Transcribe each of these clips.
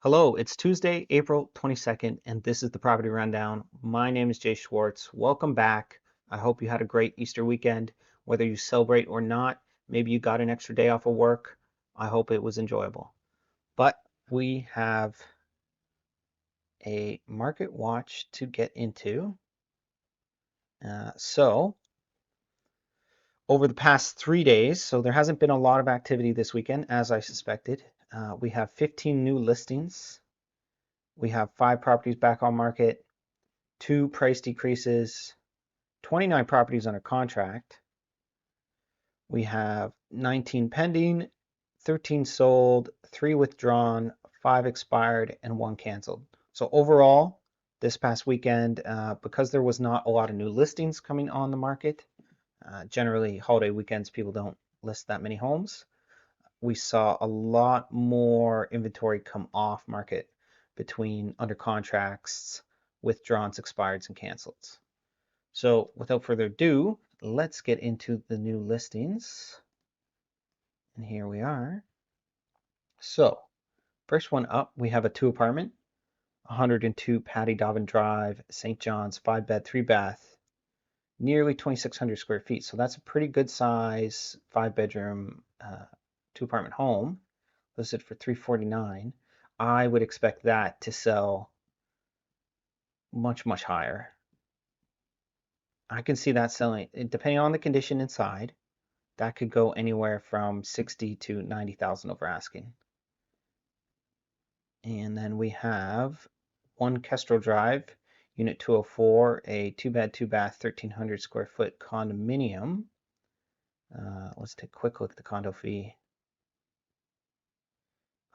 Hello, it's Tuesday, April 22nd, and this is the Property Rundown. My name is Jay Schwartz. Welcome back. I hope you had a great Easter weekend. Whether you celebrate or not, maybe you got an extra day off of work. I hope it was enjoyable. But we have a market watch to get into. So, over the past 3 days, so there hasn't been a lot of activity this weekend, as I suspected. We have 15 new listings. We have 5 properties back on market. 2 price decreases, 29 properties under contract. We have 19 pending, 13 sold, 3 withdrawn, 5 expired, and 1 canceled. So overall, this past weekend, because there was not a lot of new listings coming on the market, generally holiday weekends people don't list that many homes. We saw a lot more inventory come off market between under contracts, withdrawns, expireds, and cancels. So without further ado, let's get into the new listings. And here we are. So first one up, we have a 2 apartment, 102 Patty Dobbin Drive, St. John's, 5 bed, 3 bath, nearly 2,600 square feet. So that's a pretty good size 5 bedroom, 2 apartment home, listed for $349. I would expect that to sell much, much higher. I can see that selling, depending on the condition inside, that could go anywhere from 60 to 90,000 over asking. And then we have 1 Kestrel Drive, Unit 204, a 2 bed, 2 bath, 1,300 square foot condominium. Let's take a quick look at the condo fee.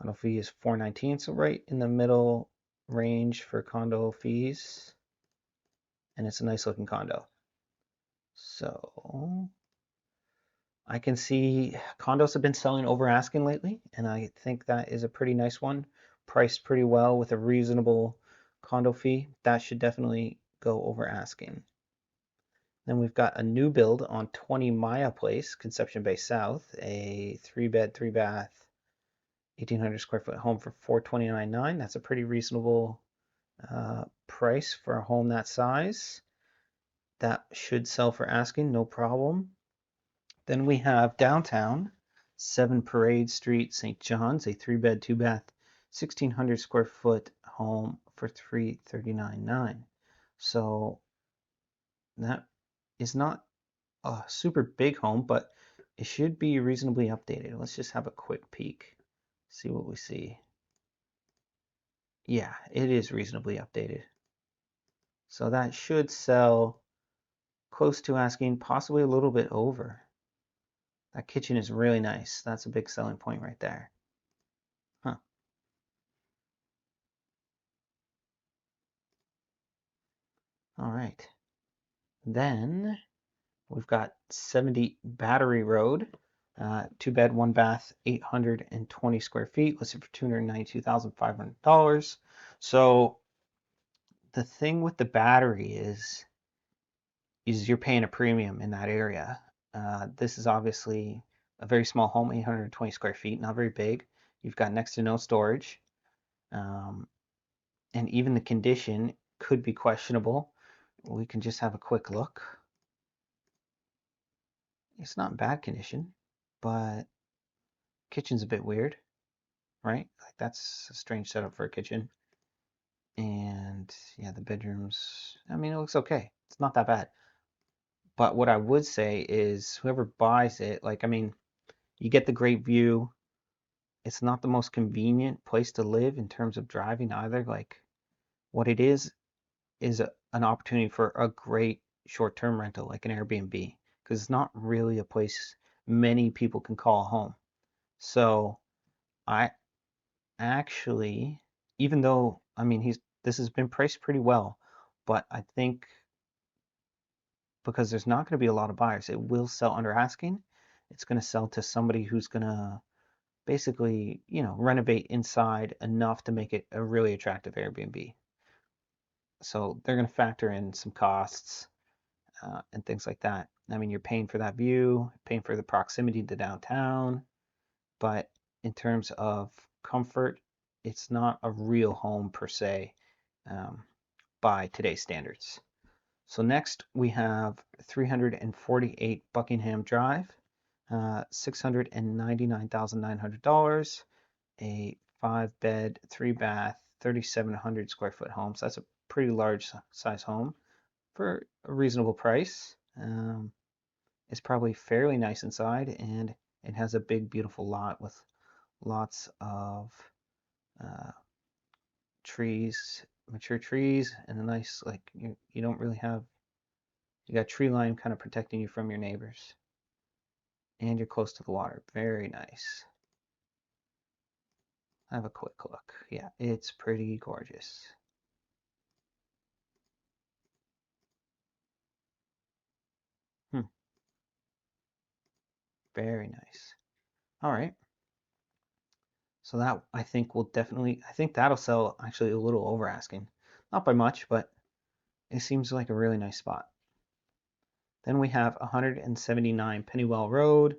Condo fee is $419, so right in the middle range for condo fees. And it's a nice looking condo. So I can see condos have been selling over asking lately, and I think that is a pretty nice one, priced pretty well with a reasonable condo fee. That should definitely go over asking. Then we've got a new build on 20 Maya Place, Conception Bay South, a 3 bed, 3 bath, 1,800 square foot home for $429.9. That's a pretty reasonable price for a home that size. That should sell for asking, no problem. Then we have downtown, 7 Parade Street, St. John's, a 3 bed, 2 bath, 1,600 square foot home for $339.9. So that is not a super big home, but it should be reasonably updated. Let's just have a quick peek, see what we see. Yeah, it is reasonably updated. So that should sell close to asking, possibly a little bit over. That kitchen is really nice. That's a big selling point right there. Huh. All right. Then we've got 70 Battery Road, 2 bed, 1 bath, 820 square feet, listed for $292,500. So the thing with the battery is you're paying a premium in that area. This is obviously a very small home, 820 square feet, not very big. You've got next to no storage. And even the condition could be questionable. We can just have a quick look. It's not in bad condition, but kitchen's a bit weird, right? Like that's a strange setup for a kitchen. And yeah, the bedrooms, I mean, it looks okay. It's not that bad. But what I would say is whoever buys it, like, I mean, you get the great view. It's not the most convenient place to live in terms of driving either. Like, what it is an opportunity for a great short-term rental, like an Airbnb, because it's not really a place many people can call home. So I actually, even though, I mean, this has been priced pretty well, but I think because there's not going to be a lot of buyers, it will sell under asking. It's going to sell to somebody who's going to basically, renovate inside enough to make it a really attractive Airbnb. So they're going to factor in some costs and things like that. I mean, you're paying for that view, paying for the proximity to downtown, but in terms of comfort, it's not a real home per se um, by today's standards. So next we have 348 Buckingham Drive, $699,900, a 5-bed, 3-bath, 3,700 square foot home. So that's a pretty large size home for a reasonable price. It's probably fairly nice inside, and it has a big, beautiful lot with lots of uh, trees, mature trees, and a nice, like, you don't really have, you got tree line kind of protecting you from your neighbors. And you're close to the water. Very nice. Have a quick look. Yeah, it's pretty gorgeous. Hmm, very nice. All right. So that I think will definitely, I think that'll sell actually a little over asking. Not by much, but it seems like a really nice spot. Then we have 179 Pennywell Road,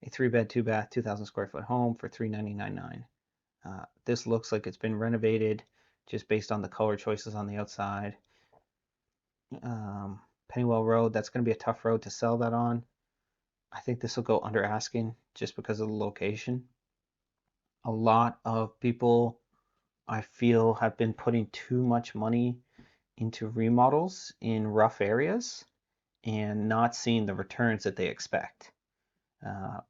a 3-bed, 2-bath, 2,000 square foot home for $399,900. This looks like it's been renovated just based on the color choices on the outside. Pennywell Road, that's going to be a tough road to sell that on. I think this will go under asking just because of the location. A lot of people, I feel, have been putting too much money into remodels in rough areas and not seeing the returns that they expect. Uh,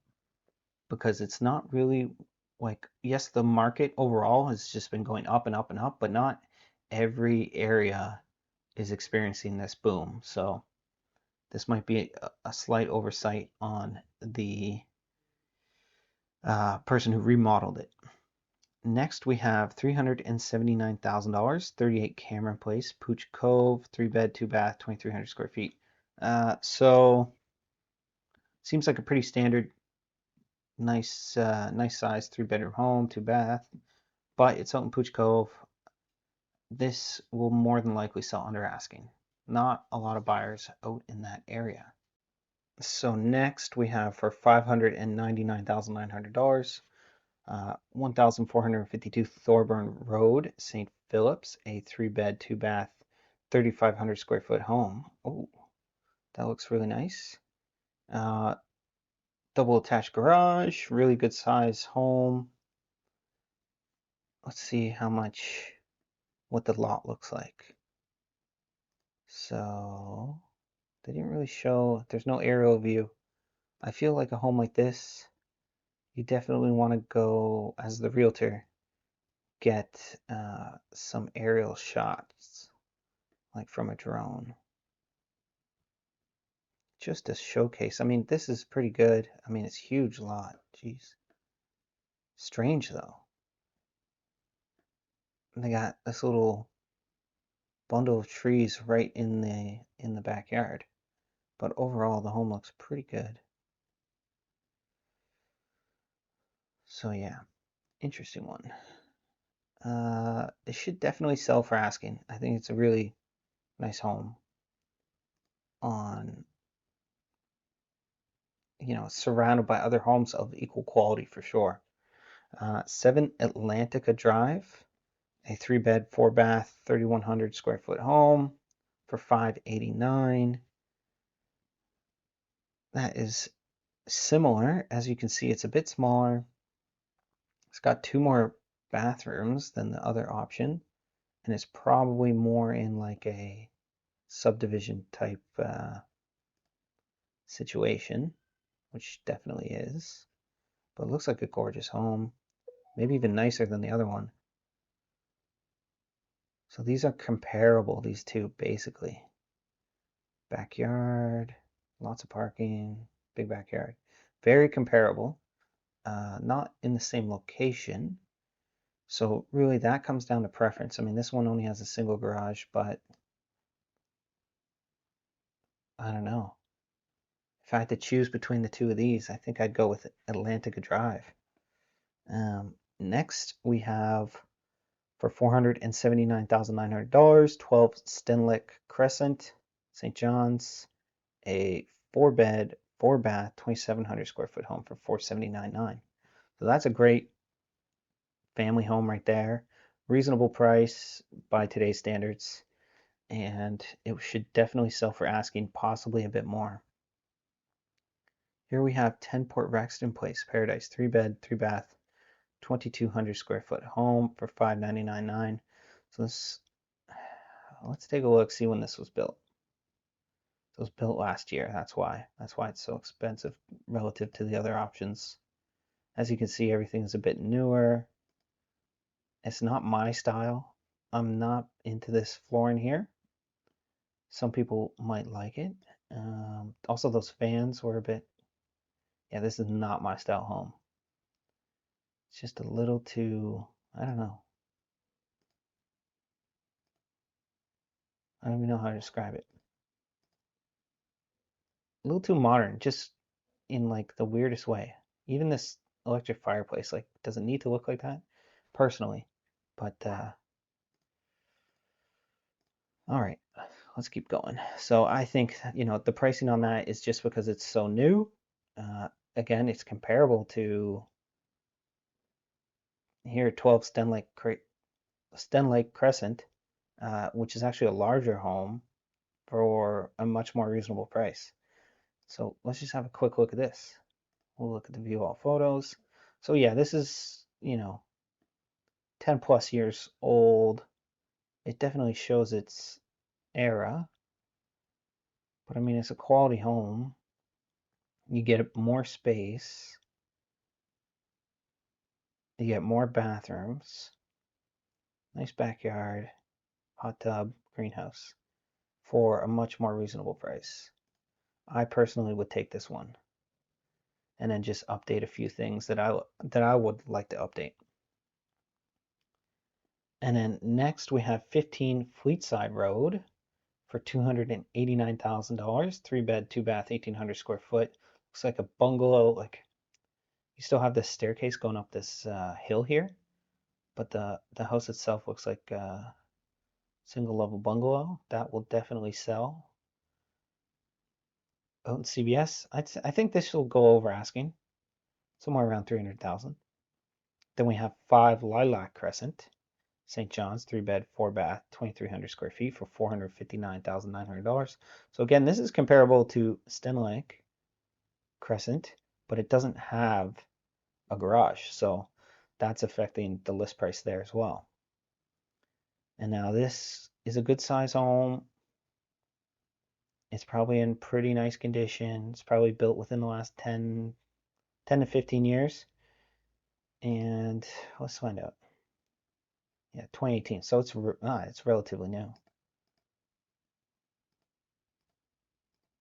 because it's not really like, yes, the market overall has just been going up and up and up, but not every area is experiencing this boom. So this might be a slight oversight on the person who remodeled it. Next, we have $379,000, 38 Cameron Place, Pooch Cove, 3-bed, 2-bath, 2,300 square feet. So seems like a pretty standard, nice, nice size 3-bedroom home, 2-bath, but it's out in Pooch Cove. This will more than likely sell under asking. Not a lot of buyers out in that area. So next we have for $599,900, 1452 Thorburn Road, St. Philip's, a 3-bed, 2-bath, 3,500 square foot home. Oh, that looks really nice. Uh, Double attached garage, really good size home. Let's see what the lot looks like. So they didn't really show, there's no aerial view. I feel like a home like this, you definitely want to go as the realtor, get some aerial shots, like from a drone, just to showcase. I mean, this is pretty good. I mean, it's a huge lot. Jeez. Strange though. They got this little bundle of trees right in the backyard. But overall, the home looks pretty good. So yeah, interesting one. It should definitely sell for asking. I think it's a really nice home on, surrounded by other homes of equal quality for sure. 7 Atlantica Drive, a 3-bed, 4-bath, 3,100 square foot home for $589,000. That is similar. As you can see, it's a bit smaller. It's got 2 more bathrooms than the other option, and it's probably more in like a subdivision type situation, which definitely is. But it looks like a gorgeous home, maybe even nicer than the other one. So these are comparable, these two basically. Backyard, lots of parking, big backyard. Very comparable, not in the same location. So really that comes down to preference. I mean, this one only has a single garage, but I don't know. If I had to choose between the two of these, I think I'd go with Atlantica Drive. Next, we have for $479,900, 12 Stenlick Crescent, St. John's, a 4-bed, 4-bath, 2,700 square foot home for $479,900. So that's a great family home right there. Reasonable price by today's standards, and it should definitely sell for asking, possibly a bit more. Here we have 10 Port Rexton Place, Paradise, 3-bed, 3-bath, 2,200 square foot home for $599,900. So this, let's take a look, see when this was built. It was built last year. That's why it's so expensive relative to the other options. As you can see, everything is a bit newer. It's not my style. I'm not into this flooring here. Some people might like it. Also, those fans were a bit, yeah, this is not my style home. It's just a little too, I don't know. I don't even know how to describe it. A little too modern, just in like the weirdest way. Even this electric fireplace, like, doesn't need to look like that, personally. But all right, let's keep going. So I think, the pricing on that is just because it's so new. Again, it's comparable to here 12 Stenlake Crescent, which is actually a larger home for a much more reasonable price. So let's just have a quick look at this. We'll look at the view all photos. So yeah, this is, 10 plus years old. It definitely shows its era, but I mean, it's a quality home. You get more space, you get more bathrooms, nice backyard, hot tub, greenhouse for a much more reasonable price. I personally would take this one and then just update a few things that I would like to update. And then next we have 15 Fleetside Road for $289,000, 3-bed, 2-bath, 1,800 square foot. Looks like a bungalow. Like, you still have this staircase going up this hill here, but the house itself looks like a single level bungalow. That will definitely sell. Out in CBS, I think this will go over asking, somewhere around 300,000. Then we have 5 Lilac Crescent, St. John's, 3-bed, 4-bath, 2,300 square feet for $459,900. So again, this is comparable to Stenlake Crescent, but it doesn't have a garage, so that's affecting the list price there as well. And now this is a good size home. It's probably in pretty nice condition. It's probably built within the last 10 to 15 years. And let's find out. Yeah, 2018. So it's relatively new.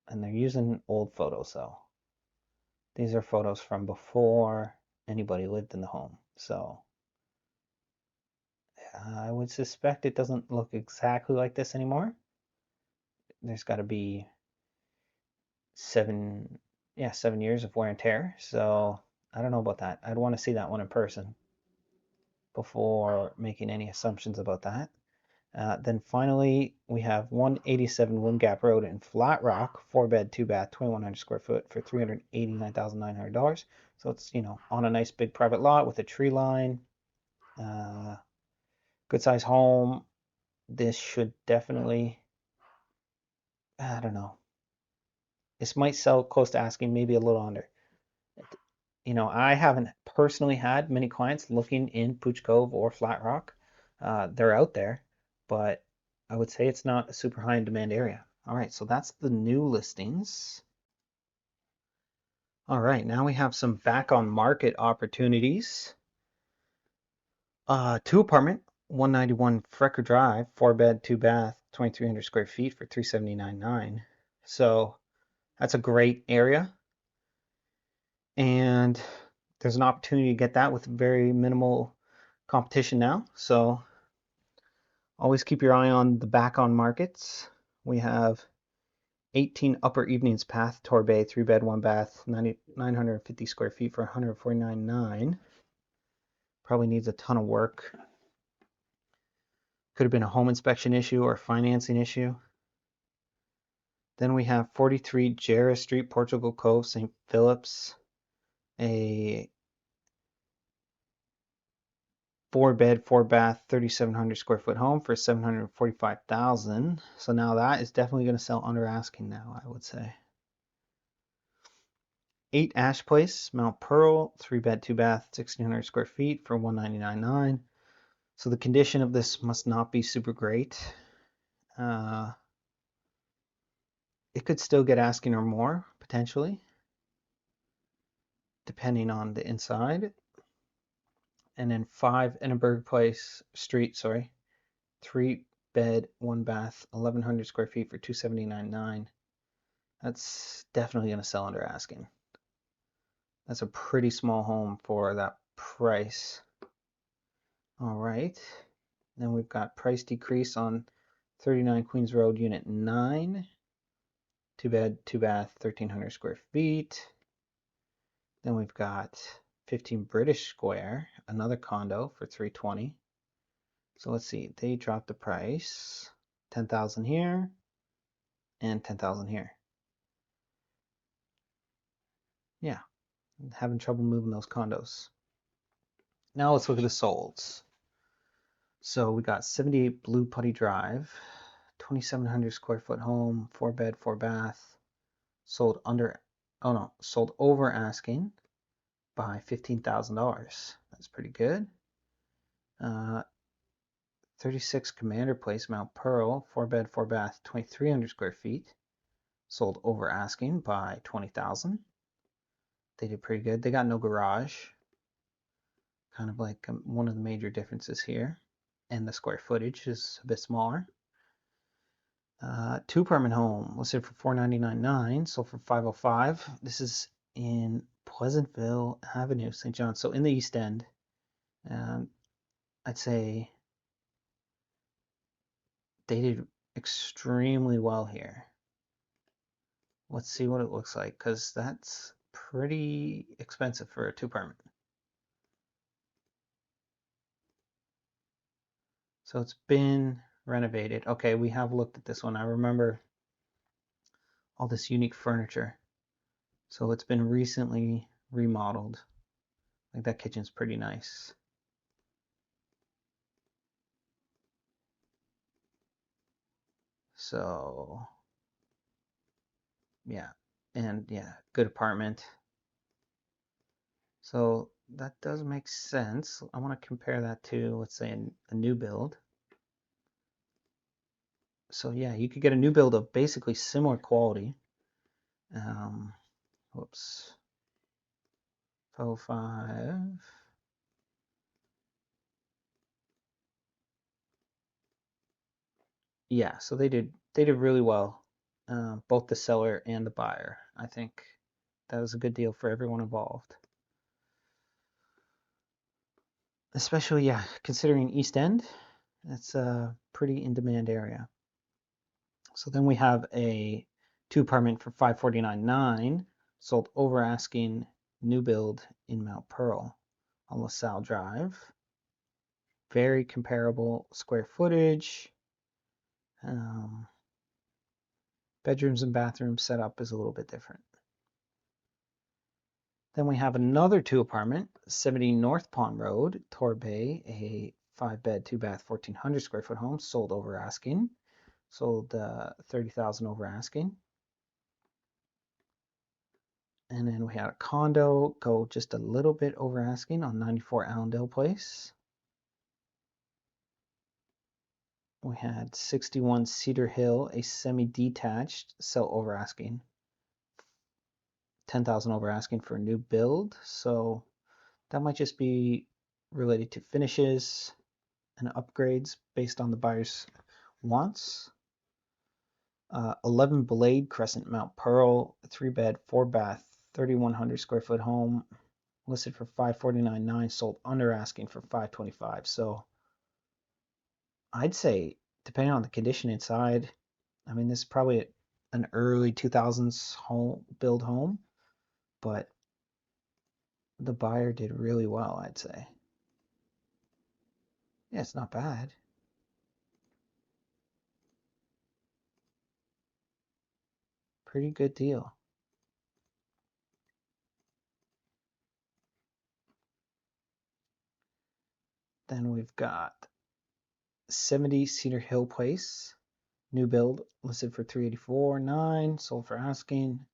And they're using old photos though. These are photos from before anybody lived in the home. So I would suspect it doesn't look exactly like this anymore. There's got to be 7 years of wear and tear. So I don't know about that. I'd want to see that one in person before making any assumptions about that. Then finally, we have 187 Wind Gap Road in Flat Rock, 4-bed, 2-bath, 2,100 square foot for $389,900. So it's, on a nice big private lot with a tree line. Good size home. This should definitely, I don't know. This might sell close to asking, maybe a little under. I haven't personally had many clients looking in Pooch Cove or Flat Rock. They're out there, but I would say it's not a super high in demand area. All right, so that's the new listings. All right, now we have some back on market opportunities. 2-apartment, 191 Frecker Drive, 4-bed, 2-bath, 2,300 square feet for $379,900. So that's a great area. And there's an opportunity to get that with very minimal competition now. So always keep your eye on the back on markets. We have 18 Upper Evenings Path, Torbay, 3-bed, 1-bath, 950 square feet for $149,900. Probably needs a ton of work. Could have been a home inspection issue or a financing issue. Then we have 43 Jarrah Street, Portugal Cove, St. Philip's. A 4-bed, 4-bath, 3,700 square foot home for 745,000. So now that is definitely going to sell under asking now, I would say. 8 Ash Place, Mount Pearl, 3-bed, 2-bath, 1,600 square feet for 199.9. So the condition of this must not be super great. It could still get asking or more potentially, depending on the inside. And then 5 Edinburgh Street, 3-bed, 1-bath, 1,100 square feet for 279.9. That's definitely going to sell under asking. That's a pretty small home for that price. All right. Then we've got price decrease on 39 Queens Road, Unit 9. 2-bed, 2-bath, 1,300 square feet. Then we've got 15 British Square, another condo for 320. So let's see, they dropped the price. 10,000 here and 10,000 here. Yeah, I'm having trouble moving those condos. Now let's look at the solds. So we got 78 Blue Putty Drive, 2,700 square foot home, 4-bed, 4-bath, sold over asking by $15,000. That's pretty good. 36 Commander Place, Mount Pearl, 4-bed, 4-bath, 2,300 square feet, sold over asking by $20,000. They did pretty good. They got no garage, kind of like one of the major differences here, and the square footage is a bit smaller. 2-apartment home listed for $499,900, sold for $505,000. This is in Pleasantville Avenue, St. John. So in the East End, I'd say they did extremely well here. Let's see what it looks like, because that's pretty expensive for a 2-apartment. So it's been renovated. Okay, we have looked at this one. I remember all this unique furniture. So it's been recently remodeled. Like that kitchen's pretty nice. So yeah, and yeah, good apartment. So that does make sense. I want to compare that to, let's say, a new build. So yeah, you could get a new build of basically similar quality. Whoops. 05. Yeah, so they did really well, both the seller and the buyer. I think that was a good deal for everyone involved. Especially, yeah, considering East End, it's a pretty in-demand area. So then we have a 2-apartment for $549,900, sold over asking, new build in Mount Pearl on LaSalle Drive. Very comparable square footage. Bedrooms and bathrooms setup is a little bit different. Then we have another 2-apartment, 70 North Pond Road, Torbay, a 5-bed, 2-bath, 1,400 square foot home, sold over asking. Sold $30,000 over asking. And then we had a condo go just a little bit over asking on 94 Allendale Place. We had 61 Cedar Hill, a semi-detached, sell over asking. 10,000 over asking for a new build. So that might just be related to finishes and upgrades based on the buyer's wants. 11 Blade Crescent, Mount Pearl, 3-bed, 4-bath, 3,100 square foot home, listed for $549,900, sold under asking for $525,000. So I'd say, depending on the condition inside, I mean, this is probably an early 2000s build home, but the buyer did really well, I'd say. Yeah, it's not bad. Pretty good deal. Then we've got 70 Cedar Hill Place, new build, listed for $384,900, sold for asking.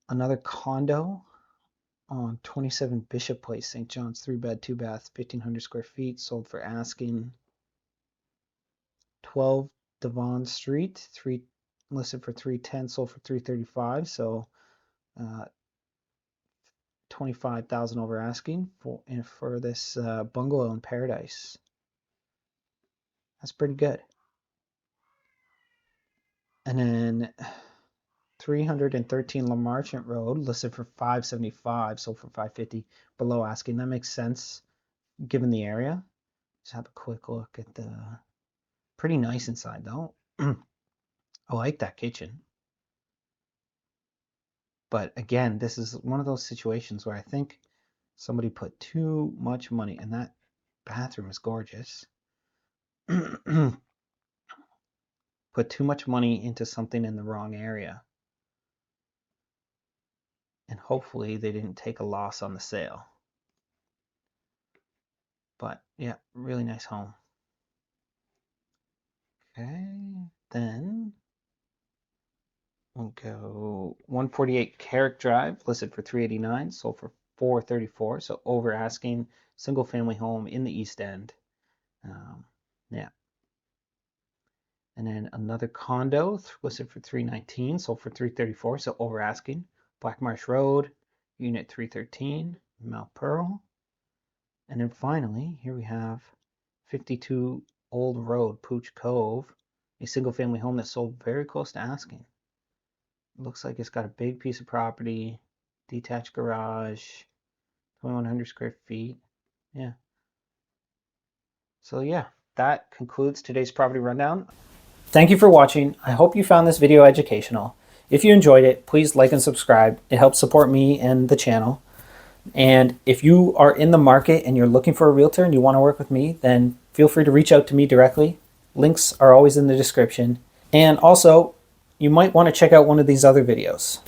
Another condo on 27 Bishop Place, St. John's, 3-bed, 2-bath, 1,500 square feet, sold for asking. 12 Devon Street, listed for $310,000, sold for $335,000. So 25,000 over asking for this bungalow in Paradise. That's pretty good. And then 313 Lamarchant Road, listed for $575,000, sold for $550,000, below asking. That makes sense given the area. Just have a quick look at the. Pretty nice inside though. I like that kitchen. But again, this is one of those situations where I think somebody put too much money, and that bathroom is gorgeous. Put too much money into something in the wrong area. And hopefully they didn't take a loss on the sale. But yeah, really nice home. Okay, then we'll go 148 Carrick Drive, listed for $389,000, sold for $434,000. So over asking, single family home in the East End. Yeah. And then another condo, listed for $319,000, sold for $334,000. So over asking. Black Marsh Road, unit 313, Mount Pearl. And then finally, here we have 52 Old Road, Pooch Cove, a single family home that sold very close to asking. It looks like it's got a big piece of property, detached garage, 2,100 square feet. Yeah. So yeah, that concludes today's property rundown. Thank you for watching. I hope you found this video educational. If you enjoyed it, please like and subscribe. It helps support me and the channel. And if you are in the market and you're looking for a realtor and you want to work with me, then feel free to reach out to me directly. Links are always in the description. And also, you might want to check out one of these other videos.